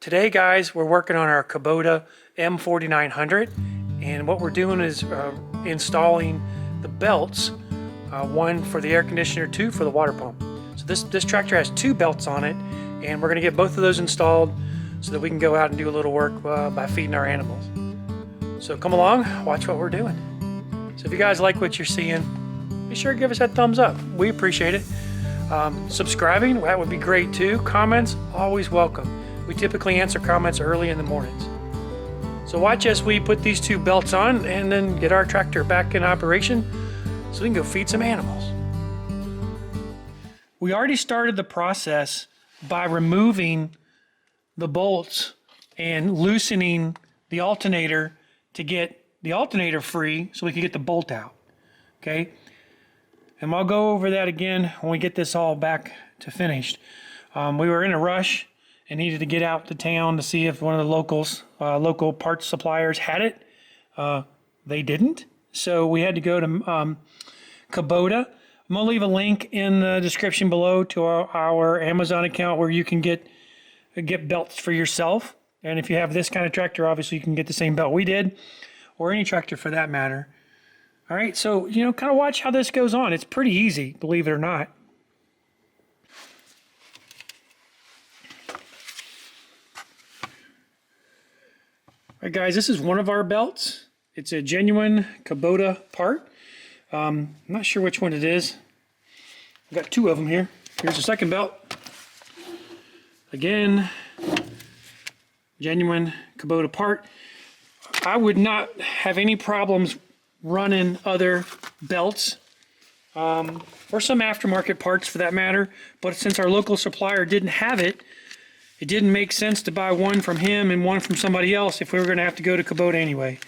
Today, guys, we're working on our Kubota M4900, and what we're doing is installing the belts, one for the air conditioner, two for the water pump. So this tractor has two belts on it, and we're going to get both of those installed so that we can go out and do a little work by feeding our animals. So come along, watch what we're doing. So if you guys like what you're seeing, be sure to give us that thumbs up. We appreciate it. Subscribing, that would be great too. Comments, always welcome. We typically answer comments early in the mornings. So watch as we put these two belts on and then get our tractor back in operation so we can go feed some animals. We already started the process by removing the bolts and loosening the alternator to get the alternator free so we can get the bolt out. Okay? And I'll go over that again when we get this all back to finished. We were in a rush and needed to get out to town to see if one of the local parts suppliers had it. They didn't, so we had to go to Kubota. I'm gonna leave a link in the description below to our Amazon account where you can get belts for yourself. And if you have this kind of tractor, obviously you can get the same belt we did, or any tractor for that matter. All right, so kind of watch how this goes on. It's pretty easy, believe it or not. All right, guys, this is one of our belts. It's a genuine Kubota part. I'm not sure which one it is. I've got two of them here. Here's the second belt. Again, genuine Kubota part. I would not have any problems running other belts or some aftermarket parts for that matter, but since our local supplier didn't have it, it didn't make sense to buy one from him and one from somebody else if we were going to have to go to Kubota anyway.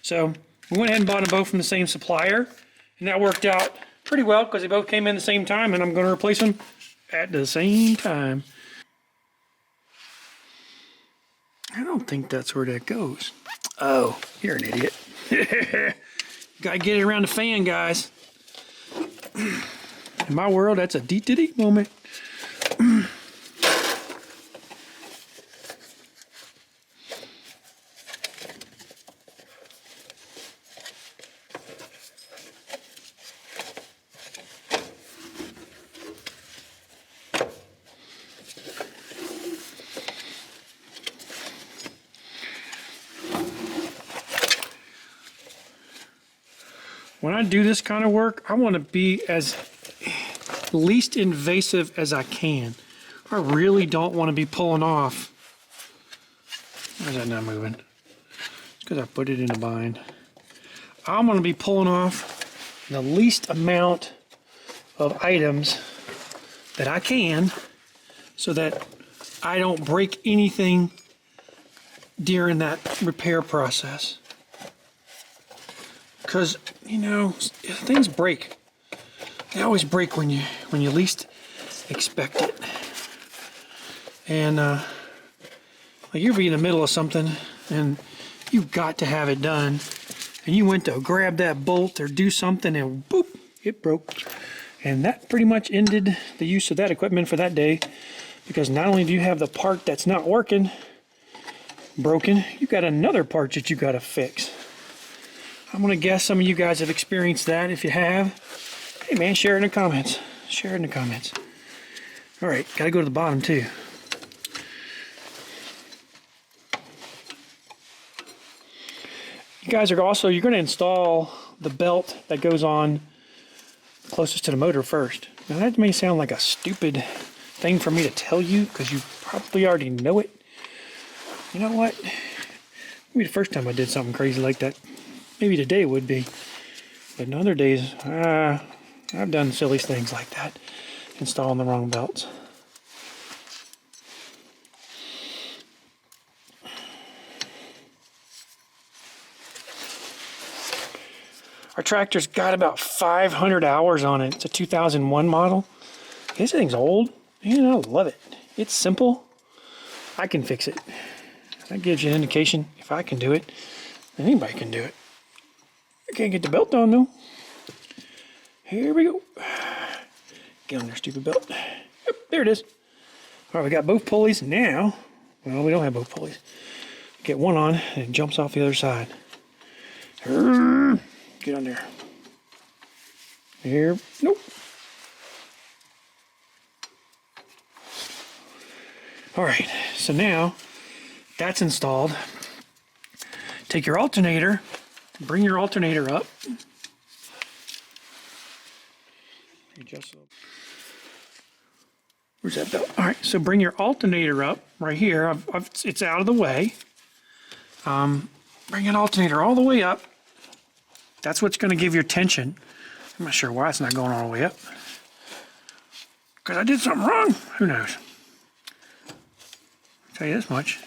So we went ahead and bought them both from the same supplier, and that worked out pretty well because they both came in the same time, and I'm going to replace them at the same time. I don't think that's where that goes. Oh, you're an idiot. Gotta get it around the fan, guys. In my world, that's a deet moment. When I do this kind of work, I want to be as least invasive as I can. I really don't want to be pulling off. Why is that not moving? It's because I put it in a bind. I'm going to be pulling off the least amount of items that I can so that I don't break anything during that repair process. Because things break. They always break when you least expect it. And like you'll be in the middle of something and you've got to have it done, and you went to grab that bolt or do something and boop, it broke. And that pretty much ended the use of that equipment for that day, because not only do you have the part that's not working broken, you got another part that you got to fix. I'm going to guess some of you guys have experienced that. If you have, hey man, share it in the comments. Share it in the comments. All right, got to go to the bottom too. You guys are also, you're going to install the belt that goes on closest to the motor first. Now that may sound like a stupid thing for me to tell you because you probably already know it. You know what? Maybe the first time I did something crazy like that. Maybe today would be, but in other days, I've done silly things like that, installing the wrong belts. Our tractor's got about 500 hours on it. It's a 2001 model. This thing's old, and I love it. It's simple. I can fix it. That gives you an indication if I can do it, anybody can do it. I can't get the belt on though. Here we go. Get on there, stupid belt. Yep, there it is. All right, we got both pulleys. Now Well, we don't have both pulleys. Get one on and it jumps off the other side. Get on there. Here. Nope. All right, so now that's installed. Take your alternator, bring your alternator up. Where's that belt? All right, so bring your alternator up right here. It's out of the way. Bring an alternator all the way up. That's what's going to give your tension. I'm not sure why it's not going all the way up. Because I did something wrong. Who knows? I'll tell you this much.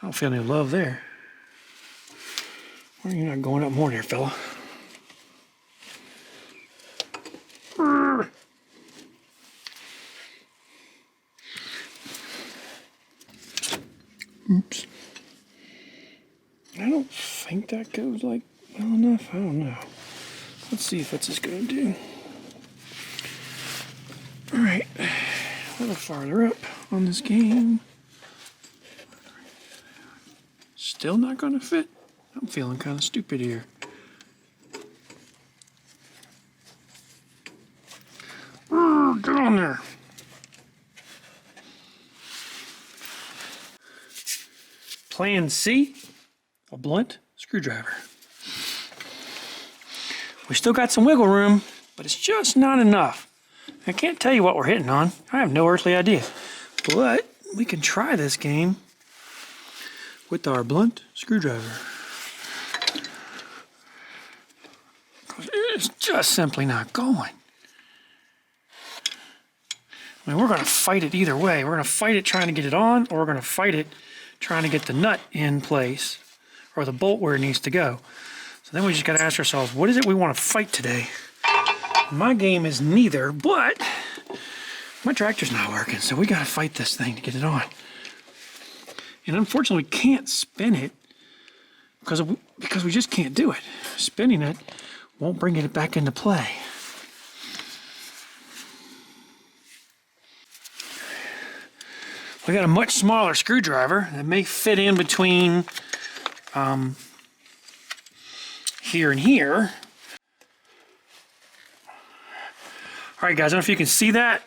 I don't feel any love there. Why are you not going up more there, fella? Oops. I don't think that goes like well enough. I don't know. Let's see if it's just going to do. All right. A little farther up on this game. Still not going to fit. I'm feeling kind of stupid here. Get on there. Plan C, a blunt screwdriver. We still got some wiggle room, but it's just not enough. I can't tell you what we're hitting on. I have no earthly idea. But we can try this game with our blunt screwdriver. It's just simply not going. I mean, we're going to fight it either way. We're going to fight it trying to get it on, or we're going to fight it trying to get the nut in place, or the bolt where it needs to go. So then we just got to ask ourselves, what is it we want to fight today? My game is neither, but my tractor's not working, so we got to fight this thing to get it on. And unfortunately, we can't spin it because we just can't do it. Spinning it won't bring it back into play. We got a much smaller screwdriver that may fit in between here and here. All right, guys, I don't know if you can see that.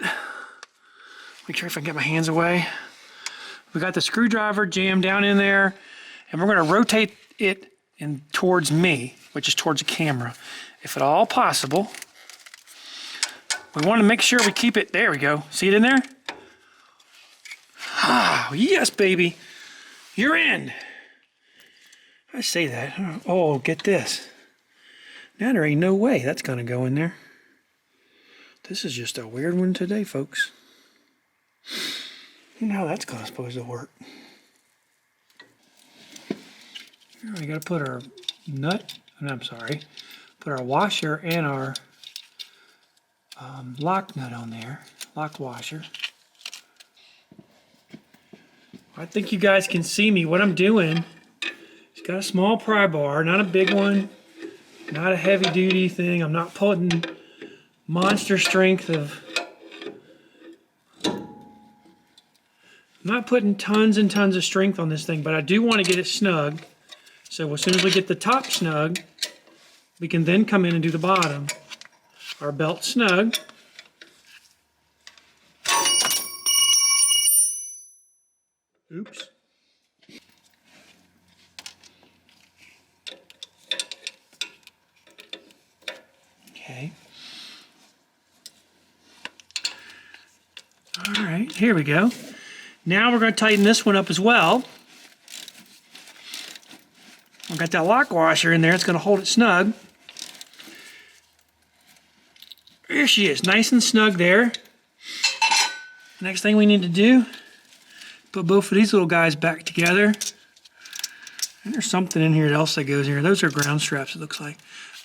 Make sure if I can get my hands away. We got the screwdriver jammed down in there, and we're going to rotate it in towards me, which is towards the camera, if at all possible. We want to make sure we keep it. There we go. See it in there? Ah, yes, baby. You're in. I say that. Oh, get this. Now there ain't no way that's going to go in there. This is just a weird one today, folks. You know how that's supposed to work. We got to put our nut, I'm sorry, put our washer and our lock nut on there, lock washer. I think you guys can see me. What I'm doing, it's got a small pry bar, not a big one, not a heavy duty thing. I'm not putting monster strength of, I'm not putting tons and tons of strength on this thing, but I do want to get it snug. So as soon as we get the top snug, we can then come in and do the bottom. Our belt snug. Oops. Okay. All right, here we go. Now we're going to tighten this one up as well. I've got that lock washer in there. It's going to hold it snug. There she is, nice and snug there. Next thing we need to do, put both of these little guys back together. And there's something in here else that goes in here. Those are ground straps, it looks like.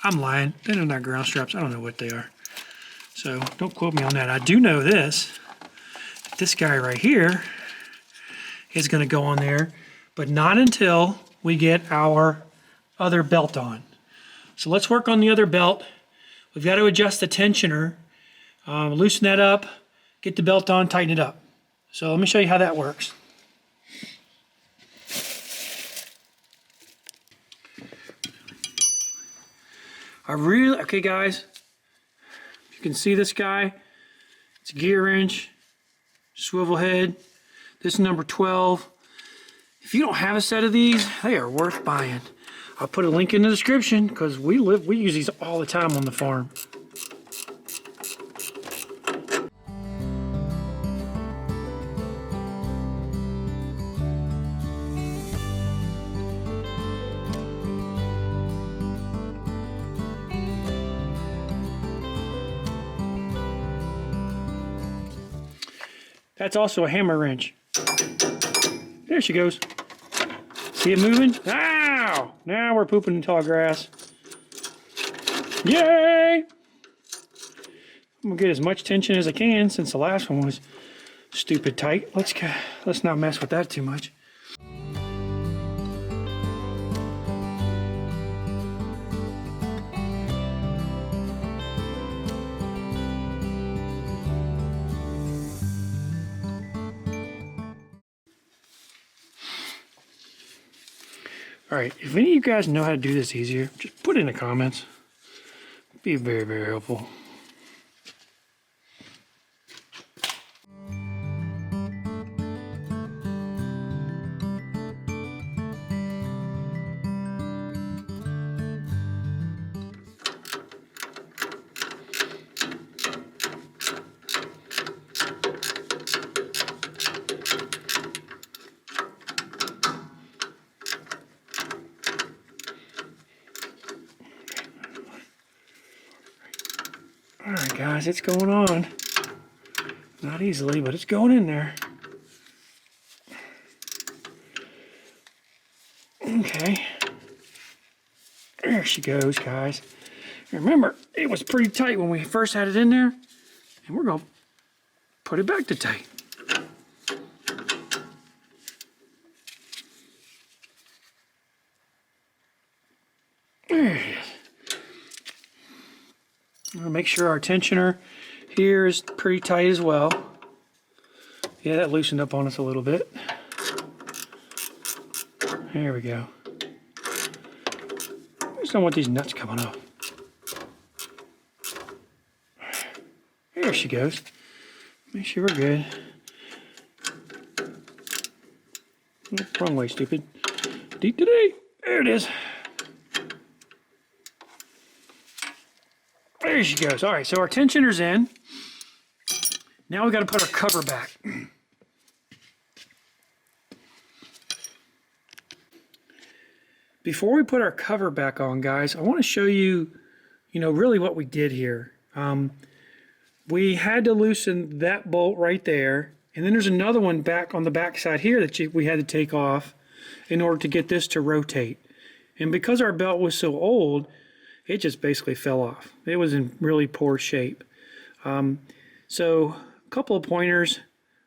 I'm lying. They're not ground straps. I don't know what they are. So don't quote me on that. I do know this. This guy right here is going to go on there, but not until we get our other belt on. So let's work on the other belt. We've got to adjust the tensioner, loosen that up, get the belt on, tighten it up. So let me show you how that works. Okay guys, you can see this guy. It's a gear wrench, swivel head. This is number 12. If you don't have a set of these, they are worth buying. I'll put a link in the description because we use these all the time on the farm. That's also a hammer wrench. There she goes. See it moving? Ow! Now we're pooping in tall grass. Yay! I'm gonna get as much tension as I can since the last one was stupid tight. Let's not mess with that too much. Alright, if any of you guys know how to do this easier, just put it in the comments. It'd be very, very helpful. Alright guys, it's going on. Not easily, but it's going in there. Okay. There she goes, guys. Remember, it was pretty tight when we first had it in there. And we're going to put it back to tight. There it is. I'm going to make sure our tensioner here is pretty tight as well. Yeah, that loosened up on us a little bit. There we go. I just don't want these nuts coming off. There she goes. Make sure we're good. Wrong way, stupid. There it is. There she goes. All right, so our tensioner's in. Now we got to put our cover back. Before we put our cover back on, guys, I want to show you, really what we did here. We had to loosen that bolt right there, and then there's another one back on the back side here that we had to take off in order to get this to rotate. And because our belt was so old, it just basically fell off. It was in really poor shape. So a couple of pointers.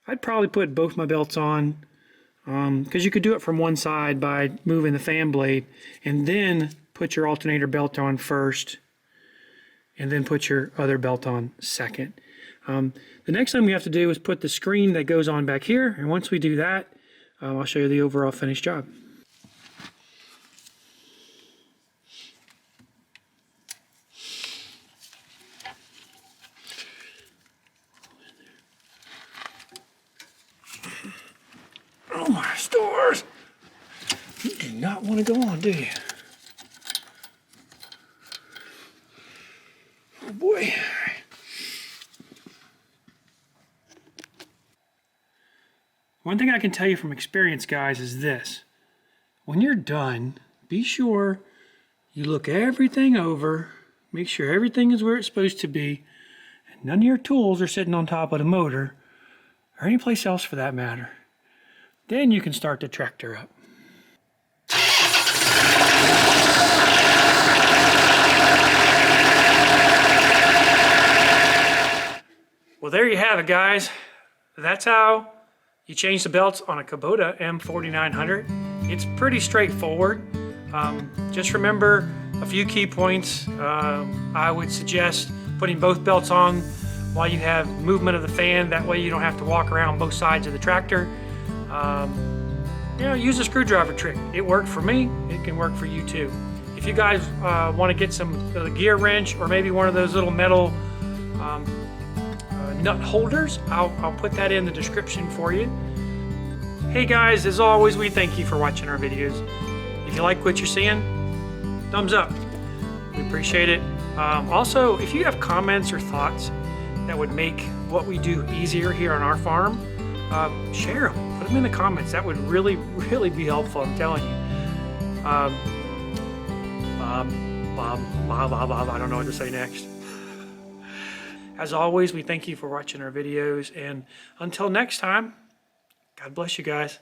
I'd probably put both my belts on because you could do it from one side by moving the fan blade and then put your alternator belt on first and then put your other belt on second. The next thing we have to do is put the screen that goes on back here, and once we do that, I'll show you the overall finished job. Oh my stars! You do not want to go on, do you? Oh boy. One thing I can tell you from experience, guys, is this. When you're done, be sure you look everything over, make sure everything is where it's supposed to be, and none of your tools are sitting on top of the motor, or any place else for that matter. Then you can start the tractor up. Well, there you have it, guys. That's how you change the belts on a Kubota M4900. It's pretty straightforward. Just remember a few key points. I would suggest putting both belts on while you have movement of the fan. That way you don't have to walk around both sides of the tractor. Use a screwdriver trick. It worked for me. It can work for you too. If If you guys want to get some gear wrench or maybe one of those little metal nut holders, I'll put that in the description for you. Hey guys, as always, we thank you for watching our videos. If you like what you're seeing, thumbs up. We appreciate it. Also, if you have comments or thoughts that would make what we do easier here on our farm, share them. Put them in the comments. That would really, really be helpful, I'm telling you. I don't know what to say next. As always, we thank you for watching our videos, and until next time, God bless you guys.